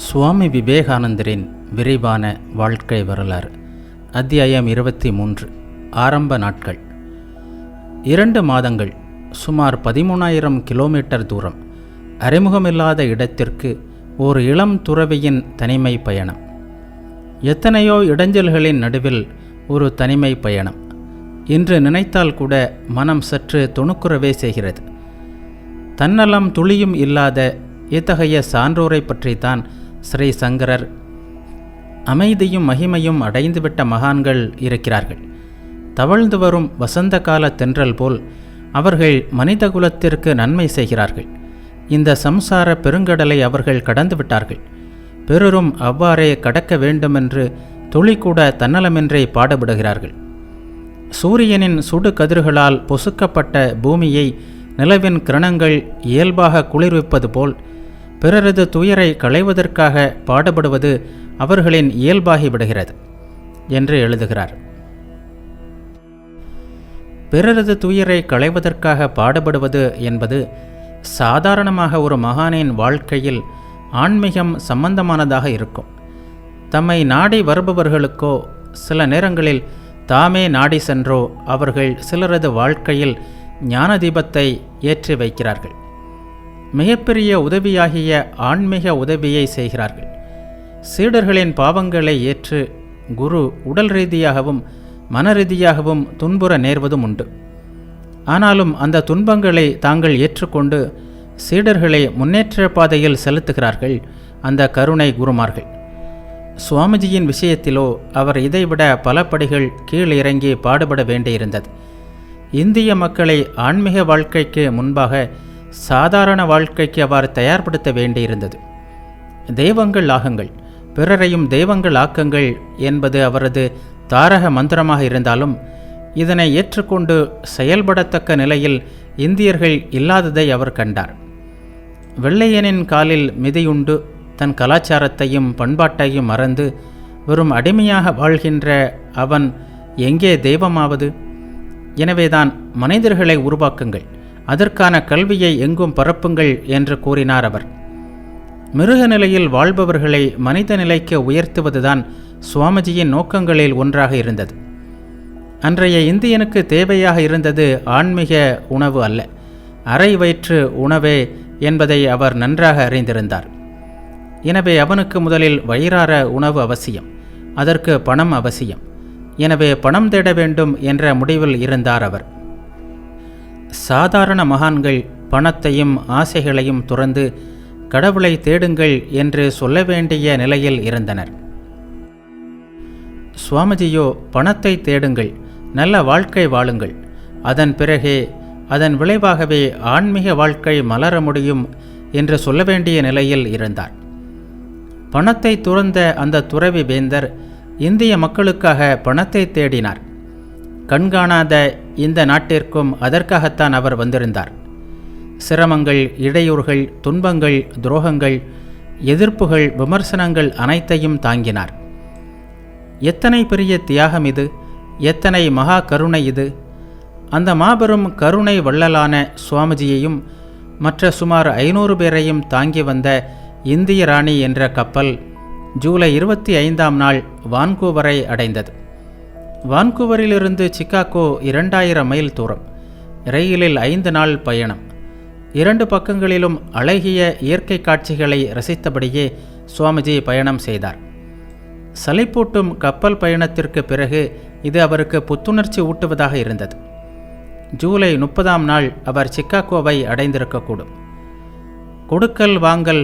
சுவாமி விவேகானந்தரின் விரைவான வாழ்க்கை வரலாறு. அத்தியாயம் 23. ஆரம்ப நாட்கள். 2 மாதங்கள், சுமார் 13,000 கிலோமீட்டர் தூரம், அறிமுகமில்லாத இடத்திற்கு ஒரு இளம் துறவியின் தனிமை பயணம். எத்தனையோ இடைஞ்சல்களின் நடுவில் ஒரு தனிமை பயணம். இன்று நினைத்தால் கூட மனம் சற்று தொணுக்குறவே செய்கிறது. தன்னலம் துளியும் இல்லாத இத்தகைய சான்றோரை பற்றித்தான் ஸ்ரீ சங்கரர், அமைதியும் மகிமையும் அடைந்துவிட்ட மகான்கள் இருக்கிறார்கள். தவழ்ந்து வரும் வசந்த கால தென்றல் போல் அவர்கள் மனித குலத்திற்கு நன்மை செய்கிறார்கள். இந்த சம்சார பெருங்கடலை அவர்கள் கடந்து விட்டார்கள். பிறரும் அவ்வாறே கடக்க வேண்டுமென்று துளிக்கூட தன்னலமின்றி பாடுபடுகிறார்கள். சூரியனின் சுடு கதிர்களால் பொசுக்கப்பட்ட பூமியை நிலவின் கிரணங்கள் இயல்பாக குளிர்விப்பது போல் பிறரது துயரை களைவதற்காக பாடுபடுவது அவர்களின் இயல்பாகிவிடுகிறது என்று எழுதுகிறார். பிறரது துயரை களைவதற்காக பாடுபடுவது என்பது சாதாரணமாக ஒரு மகானின் வாழ்க்கையில் ஆன்மீகம் சம்பந்தமானதாக இருக்கும். தம்மை நாடி வருபவர்களுக்கோ சில நேரங்களில் தாமே நாடி சென்றோ அவர்கள் சிலரது வாழ்க்கையில் ஞான தீபத்தை ஏற்றி வைக்கிறார்கள். மிகப்பெரிய உதவியாகிய ஆன்மீக உதவியை செய்கிறார்கள். சீடர்களின் பாவங்களை ஏற்று குரு உடல் ரீதியாகவும் மன ரீதியாகவும் துன்புற நேர்வதும் உண்டு. ஆனாலும் அந்த துன்பங்களை தாங்கள் ஏற்றுக்கொண்டு சீடர்களை முன்னேற்ற பாதையில் செலுத்துகிறார்கள் அந்த கருணை குருமார்கள். சுவாமிஜியின் விஷயத்திலோ அவர் இதைவிட பல படிகள் கீழ் இறங்கி பாடுபட வேண்டியிருந்தது. இந்திய மக்களை ஆன்மீக வாழ்க்கைக்கு முன்பாக சாதாரண வாழ்க்கைக்கு அவர் தயார்படுத்த வேண்டியிருந்தது. தெய்வங்கள் ஆகுங்கள், பிறரையும் தெய்வங்கள் ஆக்குங்கள் என்பது அவரது தாரக மந்திரமாக இருந்தாலும் இதனை ஏற்றுக்கொண்டு செயல்படத்தக்க நிலையில் இந்தியர்கள் இல்லாததை அவர் கண்டார். வெள்ளையனின் காலில் மிதியுண்டு தன் கலாச்சாரத்தையும் பண்பாட்டையும் மறந்து வெறும் அடிமையாக வாழ்கின்ற அவன் எங்கே தெய்வமாவது? எனவேதான் மனிதர்களை உருவாக்குங்கள், அதற்கான கல்வியை எங்கும் பரப்புங்கள் என்று கூறினார் அவர். மிருக நிலையில் வாழ்பவர்களை மனித நிலைக்கு உயர்த்துவதுதான் சுவாமிஜியின் நோக்கங்களில் ஒன்றாக இருந்தது. அன்றைய இந்தியனுக்கு தேவையாக இருந்தது ஆன்மீக உணவு அல்ல, அரை வயிற்று உணவே என்பதை அவர் நன்றாக அறிந்திருந்தார். எனவே அவனுக்கு முதலில் வயிறார உணவு அவசியம், அதற்கு பணம் அவசியம். எனவே பணம் தேட வேண்டும் என்ற முடிவில் இருந்தார் அவர். சாதாரண மகான்கள் பணத்தையும் ஆசைகளையும் துறந்து கடவுளை தேடுங்கள் என்று சொல்ல வேண்டிய நிலையில் இருந்தனர். சுவாமிஜியோ பணத்தை தேடுங்கள், நல்ல வாழ்க்கை வாழுங்கள், அதன் பிறகே அதன் விளைவாகவே ஆன்மீக வாழ்க்கை மலர முடியும் என்று சொல்ல வேண்டிய நிலையில் இருந்தார். பணத்தை துறந்த அந்த துறவி வேந்தர் இந்திய மக்களுக்காக பணத்தை தேடினார். கண்காணாத இந்த நாட்டிற்கும் அதற்காகத்தான் அவர் வந்திருந்தார். சிரமங்கள், இடையூறுகள், துன்பங்கள், துரோகங்கள், எதிர்ப்புகள், விமர்சனங்கள் அனைத்தையும் தாங்கினார். எத்தனை பெரிய தியாகம் இது! எத்தனை மகா கருணை இது! அந்த மாபெரும் கருணை வள்ளலான சுவாமிஜியையும் மற்ற சுமார் 500 பேரையும் தாங்கி வந்த இந்திய ராணி என்ற கப்பல் ஜூலை 25ஆம் நாள் வான்கூவரை அடைந்தது. வான்கூவரிலிருந்து சிக்காகோ 2000 மைல் தூரம், ரயிலில் 5 நாள் பயணம். 2 பக்கங்களிலும் அழகிய இயற்கை காட்சிகளை ரசித்தபடியே சுவாமிஜி பயணம் செய்தார். சலிப்பூட்டும் கப்பல் பயணத்திற்கு பிறகு இது அவருக்கு புத்துணர்ச்சி ஊட்டுவதாக இருந்தது. ஜூலை 30ஆம் நாள் அவர் சிக்காகோவை அடைந்திருக்கக்கூடும். கொடுக்கல் வாங்கல்,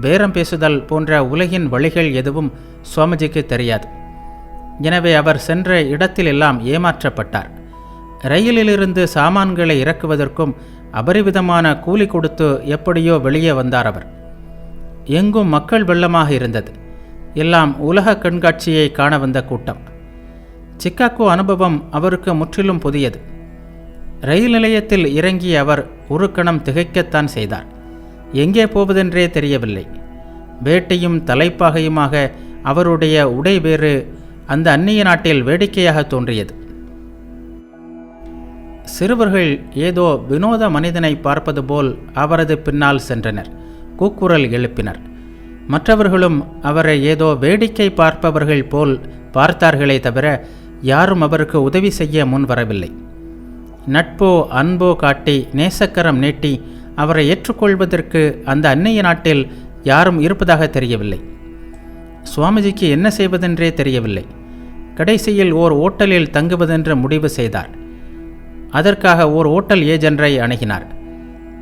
பேரம் பேசுதல் போன்ற உலகின் வழிகள் எதுவும் சுவாமிஜிக்கு தெரியாது. எனவே அவர் சென்ற இடத்திலெல்லாம் ஏமாற்றப்பட்டார். ரயிலிலிருந்து சாமான்களை இறக்குவதற்கும் அபரிவிதமான கூலி கொடுத்து எப்படியோ வெளியே வந்தார் அவர். எங்கும் மக்கள் வெள்ளமாக இருந்தது. எல்லாம் உலக கண்காட்சியை காண வந்த கூட்டம். சிக்காகோ அனுபவம் அவருக்கு முற்றிலும் புதியது. ரயில் நிலையத்தில் இறங்கிய அவர் ஒரு கணம் திகைக்கத்தான் செய்தார். எங்கே போவதென்றே தெரியவில்லை. வேட்டையும் தலைப்பாகையுமாக அவருடைய உடை வேறு அந்த அந்நிய நாட்டில் வேடிக்கையாக தோன்றியது. சிறுவர்கள் ஏதோ வினோத மனிதனை பார்ப்பது போல் அவரது பின்னால் சென்றனர். கூக்குரல் எழுப்பினர். மற்றவர்களும் அவரை ஏதோ வேடிக்கை பார்ப்பவர்கள் போல் பார்த்தார்களே தவிர யாரும் அவருக்கு உதவி செய்ய முன் வரவில்லை. நட்போ அன்போ காட்டி நேசக்கரம் நீட்டி அவரை ஏற்றுக்கொள்வதற்கு அந்த அந்நிய நாட்டில் யாரும் இருப்பதாக தெரியவில்லை. சுவாமிஜிக்கு என்ன செய்வதென்றே தெரியவில்லை. கடைசியில் ஓர் ஓட்டலில் தங்குவதென்று முடிவு செய்தார். அதற்காக ஓர் ஓட்டல் ஏஜென்டை அணுகினார்.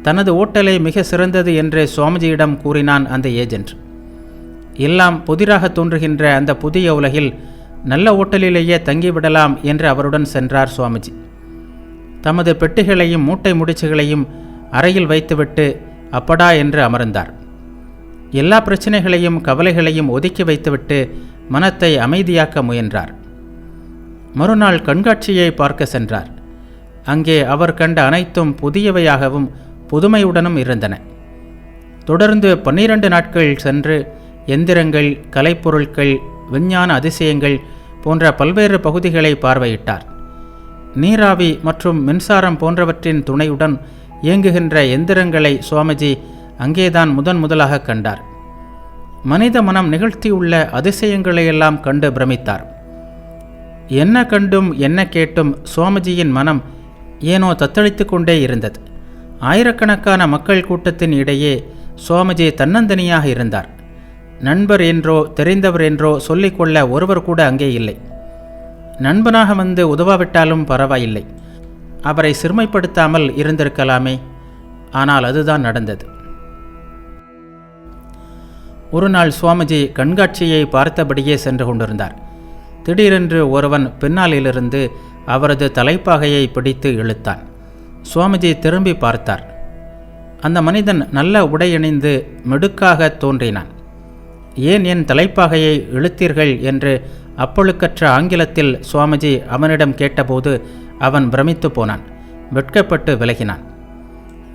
தனது ஓட்டலை மிக சிறந்தது என்று சுவாமிஜியிடம் கூறினான் அந்த ஏஜென்ட். எல்லாம் புதிராக தோன்றுகின்ற அந்த புதிய உலகில் நல்ல ஓட்டலிலேயே தங்கிவிடலாம் என்று அவருடன் சென்றார் சுவாமிஜி. தமது பெட்டிகளையும் மூட்டை முடிச்சுகளையும் அறையில் வைத்துவிட்டு அப்படா என்று அமர்ந்தார். எல்லா பிரச்சனைகளையும் கவலைகளையும் ஒதுக்கி வைத்துவிட்டு மனத்தை அமைதியாக்க முயன்றார். மறுநாள் கண்காட்சியை பார்க்க சென்றார். அங்கே அவர் கண்ட அனைத்தும் புதியவையாகவும் புதுமையுடனும் இருந்தன. தொடர்ந்து 12 நாட்கள் சென்று எந்திரங்கள், கலைப்பொருட்கள், விஞ்ஞான அதிசயங்கள் போன்ற பல்வேறு பகுதிகளை பார்வையிட்டார். நீராவி மற்றும் மின்சாரம் போன்றவற்றின் துணையுடன் இயங்குகின்ற எந்திரங்களை சுவாமிஜி அங்கேதான் முதலாக கண்டார். மனித மனம் நிகழ்த்தியுள்ள அதிசயங்களையெல்லாம் கண்டு பிரமித்தார். என்ன கண்டும் என்ன கேட்டும் சுவாமிஜியின் மனம் ஏனோ தத்தளித்து கொண்டே இருந்தது. ஆயிரக்கணக்கான மக்கள் கூட்டத்தின் இடையே சுவாமிஜி தன்னந்தனியாக இருந்தார். நண்பர் என்றோ தெரிந்தவர் என்றோ சொல்லிக்கொள்ள ஒருவர் கூட அங்கே இல்லை. நண்பனாக வந்து உதவாவிட்டாலும் பரவாயில்லை, அவரை சிறுமைப்படுத்தாமல் இருந்திருக்கலாமே. ஆனால் அதுதான் நடந்தது. ஒரு நாள் சுவாமிஜி கண்காட்சியை பார்த்தபடியே சென்று கொண்டிருந்தார். திடீரென்று ஒருவன் பின்னாலிலிருந்து அவரது தலைப்பாகையை பிடித்து இழுத்தான். சுவாமிஜி திரும்பி பார்த்தார். அந்த மனிதன் நல்ல உடையணிந்து மிடுக்காக தோன்றினான். ஏன் என் தலைப்பாகையை இழுத்தீர்கள் என்று அப்பொழுக்கற்ற ஆங்கிலத்தில் சுவாமிஜி அவனிடம் கேட்டபோது அவன் பிரமித்து போனான். வெட்கப்பட்டு விலகினான்.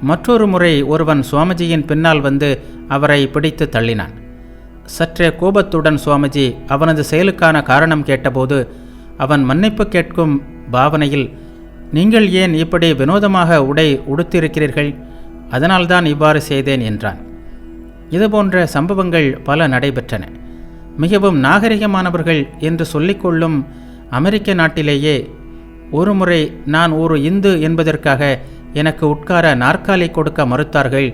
மற்றொரு முறை ஒருவன் சுவாமிஜியின் பின்னால் வந்து அவரை பிடித்து தள்ளினான். சற்றே கோபத்துடன் சுவாமிஜி அவனது செயலுக்கான காரணம் கேட்டபோது அவன் மன்னிப்பு கேட்கும் பாவனையில், நீங்கள் ஏன் இப்படி வினோதமாக உடை உடுத்திருக்கிறீர்கள், அதனால்தான் இவ்வாறு செய்தேன் என்றான். இதுபோன்ற சம்பவங்கள் பல நடைபெற்றன. மிகவும் நாகரிகமானவர்கள் என்று சொல்லிக்கொள்ளும் அமெரிக்க நாட்டிலேயே ஒருமுறை நான் ஒரு இந்து என்பதற்காக எனக்கு உட்கார நாற்காலி கொடுக்க மறுத்தார்கள்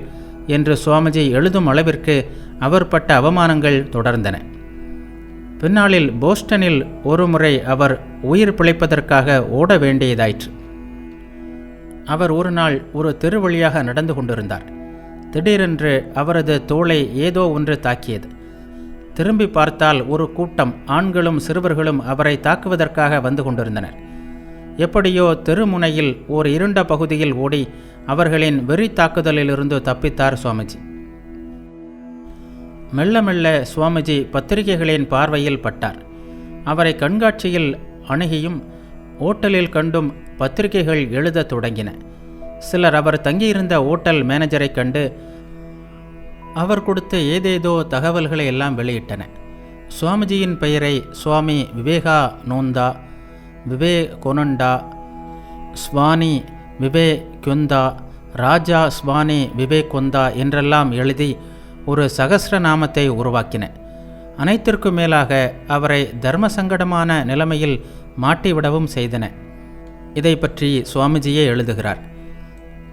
என்று சுவாமிஜி எழுதும் அளவிற்கு அவர் பட்ட அவமானங்கள் தொடர்ந்தன. பின்னாளில் போஸ்டனில் ஒருமுறை அவர் உயிர் பிழைப்பதற்காக ஓட வேண்டியதாயிற்று. அவர் ஒரு நாள் ஒரு தெரு வழியாக நடந்து கொண்டிருந்தார். திடீரென்று அவரது தோளை ஏதோ ஒன்று தாக்கியது. திரும்பி பார்த்தால் ஒரு கூட்டம் ஆண்களும் சிறுவர்களும் அவரை தாக்குவதற்காக வந்து கொண்டிருந்தனர். எப்படியோ தெருமுனையில் ஓர் இருண்ட பகுதியில் ஓடி அவர்களின் வெறி தாக்குதலிலிருந்து தப்பித்தார் சுவாமிஜி. மெல்ல மெல்ல சுவாமிஜி பத்திரிகைகளின் பார்வையில் பட்டார். அவரை கண்காட்சியில் அணுகியும் ஓட்டலில் கண்டும் பத்திரிகைகள் எழுதத் தொடங்கின. சிலர் அவர் தங்கியிருந்த ஓட்டல் மேனேஜரை கண்டு அவர் கொடுத்த ஏதேதோ தகவல்களை எல்லாம் வெளியிட்டன. சுவாமிஜியின் பெயரை சுவாமி விவேகானந்தா, விவேகோனண்டா, ஸ்வாமி விவேகொந்தா, ராஜா ஸ்வாமி விவேகொந்தா என்றெல்லாம் எழுதி ஒரு சகஸ்ரநாமத்தை உருவாக்கின. அனைத்திற்கும் மேலாக அவரை தர்ம சங்கடமான நிலைமையில் மாட்டிவிடவும் செய்தன. இதை பற்றி சுவாமிஜியே எழுதுகிறார்.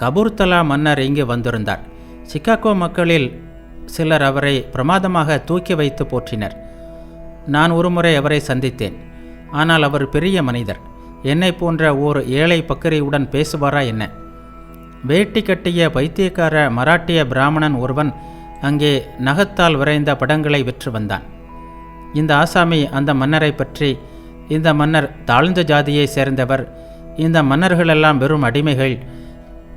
கபூர்தலா மன்னர் இங்கு வந்திருந்தார். சிகாகோ மக்களில் சிலர் அவரை பிரமாதமாக தூக்கி வைத்து போற்றினர். நான் ஒருமுறை அவரை சந்தித்தேன். ஆனால் அவர் பெரிய மனிதர். என்னை போன்ற ஓர் ஏழை பக்கரியுடன் பேசுவாரா என்ன? வேட்டி கட்டிய பைத்தியக்கார மராட்டிய பிராமணன் ஒருவன் அங்கே நகத்தால் விரைந்த படங்களை விற்று வந்தான். இந்த ஆசாமி அந்த மன்னரை பற்றி, இந்த மன்னர் தாழ்ந்த ஜாதியை சேர்ந்தவர், இந்த மன்னர்களெல்லாம் வெறும் அடிமைகள்,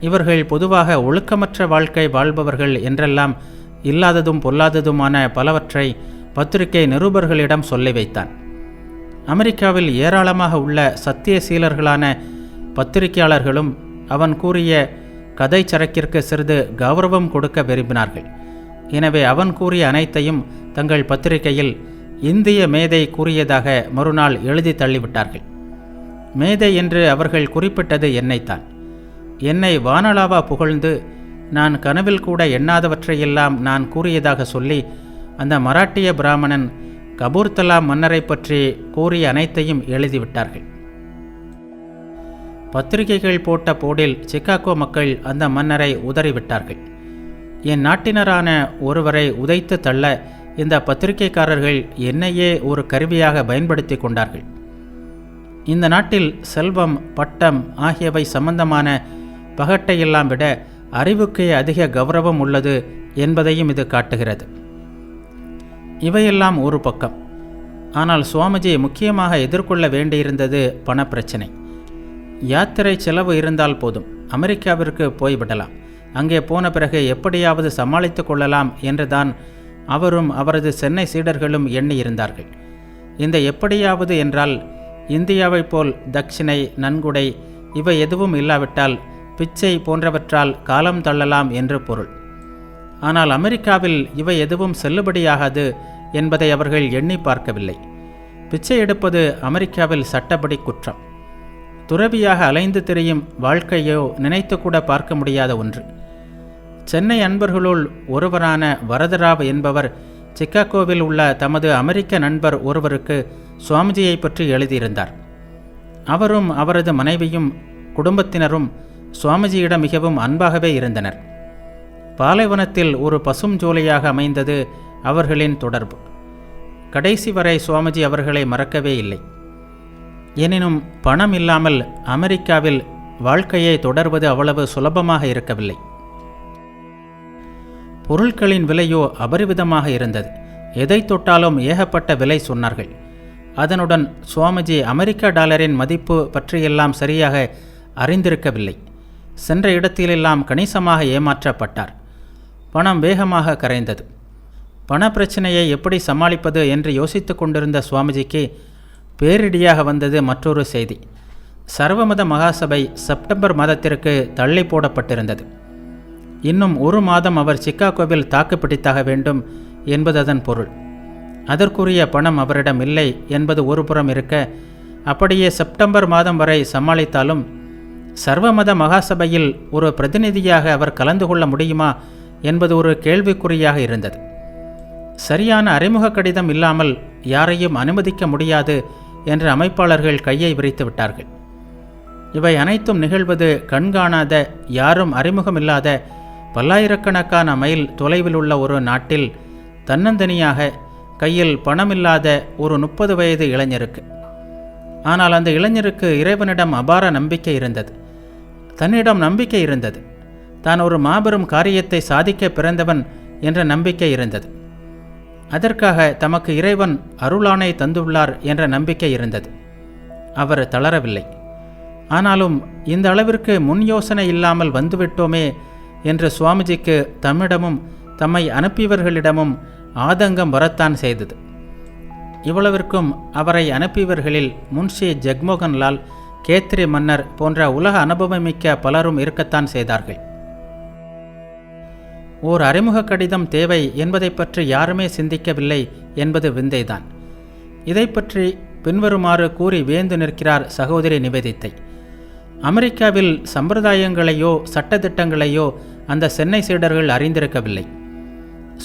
இவர்கள் பொதுவாக ஒழுக்கமற்ற வாழ்க்கை வாழ்பவர்கள் என்றெல்லாம் இல்லாததும் பொல்லாததுமான பலவற்றை பத்திரிகை நிருபர்களிடம் சொல்லி வைத்தான். அமெரிக்காவில் ஏராளமாக உள்ள சத்தியசீலர்களான பத்திரிகையாளர்களும் அவன் கூறிய கதை சரக்கிற்கு சிறிது கௌரவம் கொடுக்க விரும்பினார்கள். எனவே அவன் கூறிய அனைத்தையும் தங்கள் பத்திரிகையில் இந்திய மேதை கூறியதாக மறுநாள் எழுதி தள்ளிவிட்டார்கள். மேதை என்று அவர்கள் குறிப்பிட்டது என்னைத்தான். என்னை வானளாவா புகழ்ந்து நான் கனவில் கூட எண்ணாதவற்றையெல்லாம் நான் கூறியதாக சொல்லி அந்த மராட்டிய பிராமணன் கபூர்தலா மன்னரை பற்றி கூறிய அனைத்தையும் எழுதிவிட்டார்கள். பத்திரிகைகள் போட்ட போடில் சிகாகோ மக்கள் அந்த மன்னரை உதறிவிட்டார்கள். என் நாட்டினரான ஒருவரை உதைத்து தள்ள இந்த பத்திரிகைக்காரர்கள் என்னையே ஒரு கருவியாக பயன்படுத்தி கொண்டார்கள். இந்த நாட்டில் செல்வம், பட்டம் ஆகியவை சம்பந்தமான பகட்டையெல்லாம் விட அறிவுக்கே அதிக கௌரவம் உள்ளது என்பதையும் இது காட்டுகிறது. இவையெல்லாம் ஒரு பக்கம். ஆனால் சுவாமிஜி முக்கியமாக எதிர்கொள்ள வேண்டியிருந்தது பணப்பிரச்சனை. யாத்திரை செலவு இருந்தால் போதும், அமெரிக்காவிற்கு போய்விடலாம், அங்கே போன பிறகு எப்படியாவது சமாளித்து கொள்ளலாம் என்றுதான் அவரும் அவரது சென்னை சீடர்களும் எண்ணியிருந்தார்கள். இந்த எப்படியாவது என்றால் இந்தியாவைப் போல் தட்சிணை, நன்கொடை இவை எதுவும் இல்லாவிட்டால் பிச்சை போன்றவற்றால் காலம் தள்ளலாம் என்று பொருள். ஆனால் அமெரிக்காவில் இவை எதுவும் செல்லுபடியாகாது என்பதை அவர்கள் எண்ணி பார்க்கவில்லை. பிச்சை எடுப்பது அமெரிக்காவில் சட்டப்படி குற்றம். துறவியாக அலைந்து திரியும் வாழ்க்கையோ நினைத்து கூட பார்க்க முடியாத ஒன்று. சென்னை அன்பர்களுள் ஒருவரான வரதராவ் என்பவர் சிகாகோவில் உள்ள தமது அமெரிக்க நண்பர் ஒருவருக்கு சுவாமிஜியை பற்றி எழுதியிருந்தார். அவரும் அவரது மனைவியும் குடும்பத்தினரும் சுவாமிஜியிடம் மிகவும் அன்பாகவே இருந்தனர். பாலைவனத்தில் ஒரு பசும் ஜோலியாக அமைந்தது அவர்களின் தொடர்பு. கடைசி வரை சுவாமிஜி அவர்களை மறக்கவே இல்லை. எனினும் பணம் இல்லாமல் அமெரிக்காவில் வாழ்க்கையை தொடர்வது அவ்வளவு சுலபமாக இருக்கவில்லை. பொருட்களின் விலையோ அபரிவிதமாக இருந்தது. எதை தொட்டாலும் ஏகப்பட்ட விலை சொன்னார்கள். அதனுடன் சுவாமிஜி அமெரிக்க டாலரின் மதிப்பு பற்றியெல்லாம் சரியாக அறிந்திருக்கவில்லை. சென்ற இடத்திலெல்லாம் கணிசமாக ஏமாற்றப்பட்டார். பணம் வேகமாக கரைந்தது. பண பிரச்சனையை எப்படி சமாளிப்பது என்று யோசித்து கொண்டிருந்த சுவாமிஜிக்கு பேரிடியாக வந்தது மற்றொரு செய்தி. சர்வமத மகாசபை செப்டம்பர் மாதத்திற்கு தள்ளி போடப்பட்டிருந்தது. இன்னும் ஒரு மாதம் அவர் சிகாகோவில் தாக்குப்பிடித்தாக வேண்டும் என்பது அதன் பொருள். அதற்குரிய பணம் அவரிடம் இல்லை என்பது ஒரு புறம் இருக்க, அப்படியே செப்டம்பர் மாதம் வரை சமாளித்தாலும் சர்வமத மகாசபையில் ஒரு பிரதிநிதியாக அவர் கலந்து கொள்ள முடியுமா என்பது ஒரு கேள்விக்குறியாக இருந்தது. சரியான அறிமுக கடிதம் இல்லாமல் யாரையும் அனுமதிக்க முடியாது என்று அமைப்பாளர்கள் கையை விரித்து விட்டார்கள். இவை அனைத்தும் நிகழ்வது கண்காணாத, யாரும் அறிமுகமில்லாத பல்லாயிரக்கணக்கான மைல் தொலைவில் உள்ள ஒரு நாட்டில் தன்னந்தனியாக கையில் பணமில்லாத ஒரு 30 வயது இளைஞருக்கு. ஆனால் அந்த இளைஞருக்கு இறைவனிடம் அபார நம்பிக்கை இருந்தது. தன்னிடம் நம்பிக்கை இருந்தது. தான் ஒரு மாபெரும் காரியத்தை சாதிக்க பிறந்தவன் என்ற நம்பிக்கை இருந்தது. அதற்காக தமக்கு இறைவன் அருளானை தந்துள்ளார் என்ற நம்பிக்கை இருந்தது. அவர் தளரவில்லை. ஆனாலும் இந்த அளவிற்கு முன் யோசனை இல்லாமல் வந்துவிட்டோமே என்று சுவாமிஜிக்கு தம்மிடமும் தம்மை அனுப்பியவர்களிடமும் ஆதங்கம் வரத்தான் செய்தது. இவ்வளவிற்கும் அவரை அனுப்பியவர்களில் முன்ஷி ஜக்மோகன்லால், கேத்ரி மன்னர் போன்ற உலக அனுபவமிக்க பலரும் இருக்கத்தான் செய்தார்கள். ஓர் அறிமுக கடிதம் தேவை என்பதை பற்றி யாருமே சிந்திக்கவில்லை என்பது விந்தைதான். இதை பற்றி பின்வருமாறு கூறி வியந்து நிற்கிறார் சகோதரி நிவேதித்தை. அமெரிக்காவில் சம்பிரதாயங்களையோ சட்டத்திட்டங்களையோ அந்த சென்னை சீடர்கள் அறிந்திருக்கவில்லை.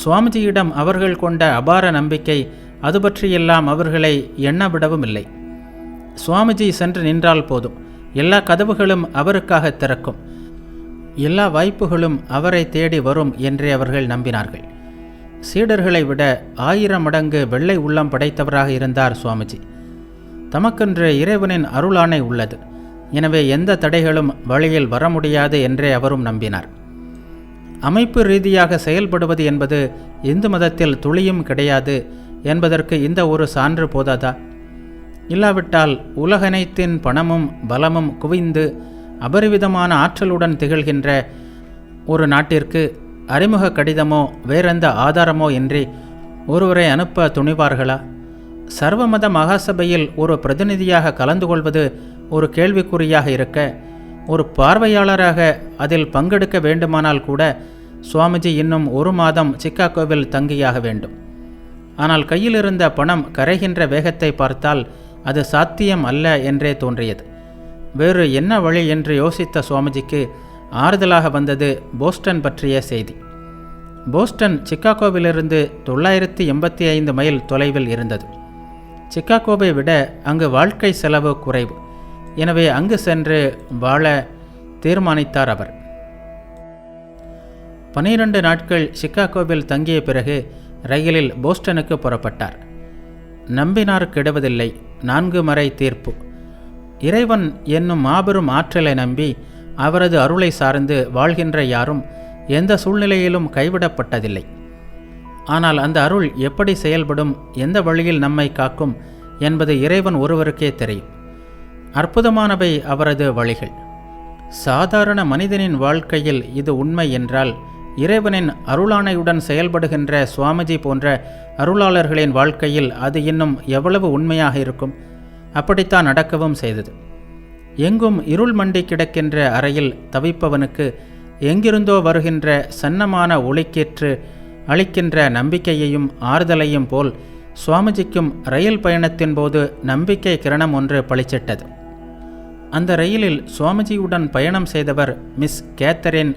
சுவாமிஜியிடம் அவர்கள் கொண்ட அபார நம்பிக்கை அது பற்றியெல்லாம் அவர்களை எண்ணவிடவும் இல்லை. சுவாமிஜி சென்று நின்றால் போதும், எல்லா கதவுகளும் அவருக்காக திறக்கும், எல்லா வாய்ப்புகளும் அவரை தேடி வரும் என்றே அவர்கள் நம்பினார்கள். சீடர்களை விட 1000 மடங்கு வெள்ளை உள்ளம் படைத்தவராக இருந்தார் சுவாமிஜி. தமக்கென்று இறைவனின் அருளானை உள்ளது, எனவே எந்த தடைகளும் வழியில் வர முடியாது என்றே அவரும் நம்பினார். அமைப்பு ரீதியாக செயல்படுவது என்பது இந்து மதத்தில் துளியும் கிடையாது என்பதற்கு இந்த ஒரு சான்று போதாதா? இல்லாவிட்டால் உலகனைத்தின் பணமும் பலமும் குவிந்து அபரிவிதமான ஆற்றலுடன் திகழ்கின்ற ஒரு நாட்டிற்கு அறிமுக கடிதமோ வேறெந்த ஆதாரமோ இன்றி ஒருவரை அனுப்ப துணிவார்களா? சர்வமத மகாசபையில் ஒரு பிரதிநிதியாக கலந்து கொள்வது ஒரு கேள்விக்குறியாக இருக்க, ஒரு பார்வையாளராக அதில் பங்கெடுக்க வேண்டுமானால் கூட சுவாமிஜி இன்னும் 1 மாதம் சிகாகோவில் தங்கியாக வேண்டும். ஆனால் கையில் இருந்த பணம் கரைகின்ற வேகத்தை பார்த்தால் அது சாத்தியம் அல்ல என்றே தோன்றியது. வேறு என்ன வழி என்று யோசித்த சுவாமிஜிக்கு ஆறுதலாக வந்தது போஸ்டன் பற்றிய செய்தி. போஸ்டன் சிக்காகோவிலிருந்து 985 மைல் தொலைவில் இருந்தது. சிக்காகோவை விட அங்கு வாழ்க்கை செலவு குறைவு. எனவே அங்கு சென்று வாழ தீர்மானித்தார் அவர். 12 நாட்கள் சிக்காகோவில் தங்கிய பிறகு ரயிலில் போஸ்டனுக்கு புறப்பட்டார். நம்பினார் கெடுவதில்லை, 4 மறை தீர்ப்பு. இறைவன் என்னும் மாபெரும் ஆற்றலை நம்பி அவரது அருளை சார்ந்து வாழ்கின்ற யாரும் எந்த சூழ்நிலையிலும் கைவிடப்பட்டதில்லை. ஆனால் அந்த அருள் எப்படி செயல்படும், எந்த வழியில் நம்மை காக்கும் என்பது இறைவன் ஒருவருக்கே தெரியும். அற்புதமானவை அவரது வழிகள். சாதாரண மனிதனின் வாழ்க்கையில் இது உண்மை என்றால், இறைவனின் அருளாணையுடன் செயல்படுகின்ற சுவாமிஜி போன்ற அருளாளர்களின் வாழ்க்கையில் அது இன்னும் எவ்வளவு உண்மையாக இருக்கும். அப்படித்தான் நடக்கவும் செய்தது. எங்கும் இருள் மண்டி கிடக்கின்ற அறையில் தவிப்பவனுக்கு எங்கிருந்தோ வருகின்ற சன்னமான ஒளிக்கேற்று அளிக்கின்ற நம்பிக்கையையும் ஆறுதலையும் போல் சுவாமிஜிக்கும் ரயில் பயணத்தின் போது நம்பிக்கை கிரணம் ஒன்று பளிச்சிட்டது. அந்த ரயிலில் சுவாமிஜியுடன் பயணம் செய்தவர் மிஸ் கேத்தரின்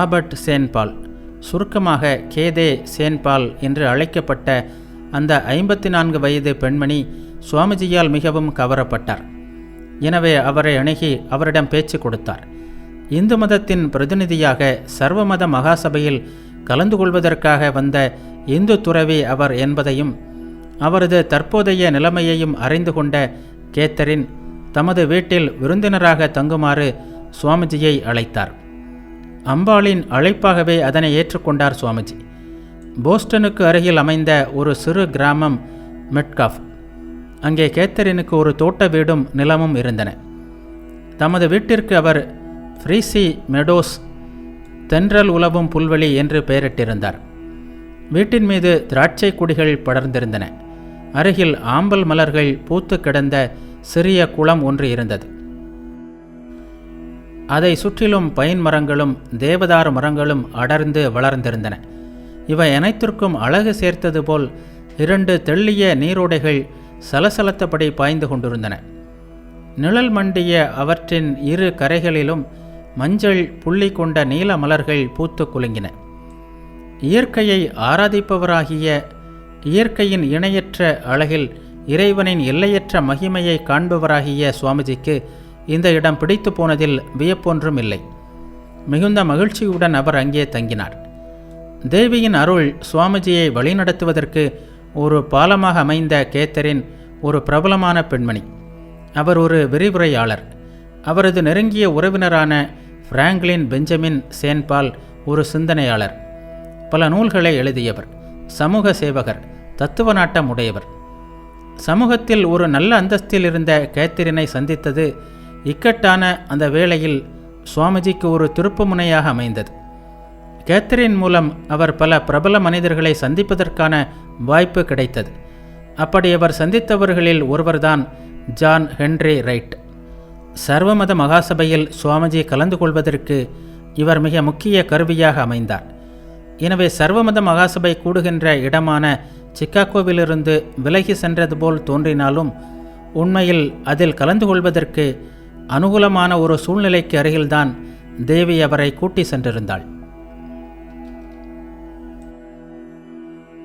ஆபர்ட் சேன்பால், சுருக்கமாக கேதே சேன்பால் என்று அழைக்கப்பட்ட அந்த 54 வயது பெண்மணி சுவாமிஜியால் மிகவும் கவரப்பட்டார். எனவே அவரை அணுகி அவரிடம் பேச்சு கொடுத்தார். இந்து மதத்தின் பிரதிநிதியாக சர்வமத மகாசபையில் கலந்து கொள்வதற்காக வந்த இந்து துறவி அவர் என்பதையும் அவரது தற்போதைய நிலைமையையும் அறிந்து கொண்ட கேத்தரின் தமது வீட்டில் விருந்தினராக தங்குமாறு சுவாமிஜியை அழைத்தார். அம்பாளின் அழைப்பாகவே அதனை ஏற்றுக்கொண்டார் சுவாமிஜி. போஸ்டனுக்கு அருகில் அமைந்த ஒரு சிறு கிராமம் மெட்காஃப். அங்கே கேத்தரினுக்கு ஒரு தோட்ட வீடும் நிலமும் இருந்தன. தமது வீட்டிற்கு அவர் ஃப்ரீசி மெடோஸ், தென்றல் உலவும் புல்வெளி என்று பெயரிட்டிருந்தார். வீட்டின் மீது திராட்சை கொடிகள் படர்ந்திருந்தன. அருகில் ஆம்பல் மலர்கள் பூத்து கிடந்த சிறிய குளம் ஒன்று இருந்தது. அதை சுற்றிலும் பைன் மரங்களும் தேவதாரு மரங்களும் அடர்ந்து வளர்ந்திருந்தன. இவை அனைத்திற்கும் அழகு சேர்த்தது போல் 2 தெள்ளிய நீரோடைகள் சலசலத்தபடி பாய்ந்து கொண்டிருந்தன. நிழல் மண்டிய அவற்றின் 2 கரைகளிலும் மஞ்சள் புள்ளி கொண்ட நீல மலர்கள் பூத்து குலுங்கின. இயற்கையை ஆராதிப்பவராகிய, இயற்கையின் இணையற்ற அழகில் இறைவனின் எல்லையற்ற மகிமையை காண்பவராகிய சுவாமிஜிக்கு இந்த இடம் பிடித்து போனதில் வியப்பொன்றும் இல்லை. மிகுந்த மகிழ்ச்சியுடன் அவர் அங்கே தங்கினார். தேவியின் அருள் சுவாமிஜியை வழிநடத்துவதற்கு ஒரு பாலமாக அமைந்த கேத்தரின் ஒரு பிரபலமான பெண்மணி. அவர் ஒரு விரிவுரையாளர். அவரது நெருங்கிய உறவினரான பிராங்க்லின் பெஞ்சமின் சேன்பால் ஒரு சிந்தனையாளர், பல நூல்களை எழுதியவர், சமூக சேவகர், தத்துவ நாட்டம் உடையவர். சமூகத்தில் ஒரு நல்ல அந்தஸ்தில் இருந்த கேத்தரினை சந்தித்தது இக்கட்டான அந்த வேளையில் சுவாமிஜிக்கு ஒரு திருப்புமுனையாக அமைந்தது. கேத்தரின் மூலம் அவர் பல பிரபல மனிதர்களை சந்திப்பதற்கான வாய்ப்பு கிடைத்தது. அப்படி அவர் சந்தித்தவர்களில் ஒருவர்தான் ஜான் ஹென்றி ரைட். சர்வமத மகாசபையில் சுவாமிஜி கலந்து கொள்வதற்கு இவர் மிக முக்கிய கருவியாக அமைந்தார். எனவே சர்வமத மகாசபை கூடுகின்ற இடமான சிக்காகோவிலிருந்து விலகி சென்றது போல் தோன்றினாலும் உண்மையில் அதில் கலந்து கொள்வதற்கு அனுகூலமான ஒரு சூழ்நிலைக்கு அருகில்தான் தேவி அவரை கூட்டி சென்றிருந்தாள்.